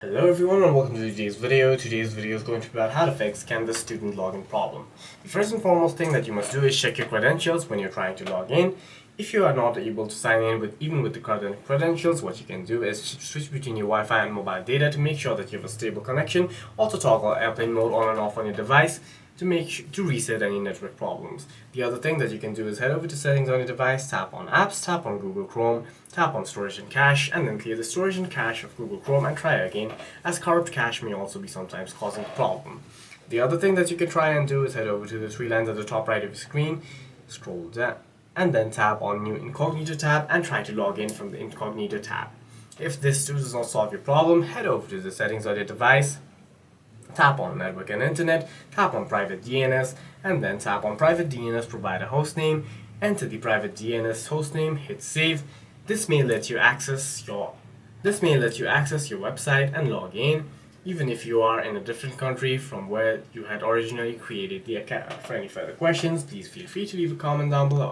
Hello everyone and welcome to today's video. Today's video is going to be about how to fix Canvas student login problem. The first and foremost thing that you must do is check your credentials when you're trying to log in. If you are not able to sign in even with the current credentials, what you can do is switch between your Wi-Fi and mobile data to make sure that you have a stable connection. Also toggle airplane mode on and off on your device to reset any network problems. The other thing that you can do is head over to settings on your device, tap on apps, tap on Google Chrome, tap on storage and cache, and then clear the storage and cache of Google Chrome and try again, as corrupt cache may also be sometimes causing the problem. The other thing that you can try and do is head over to the three lines at the top right of your screen, scroll down, and then tap on New Incognito tab and try to log in from the Incognito tab. If this does not solve your problem, head over to the settings on your device, tap on Network and Internet, tap on Private DNS, and then tap on Private DNS Provider Hostname, enter the private DNS hostname, hit Save. This may let you access your website and log in, even if you are in a different country from where you had originally created the account. For any further questions, please feel free to leave a comment down below.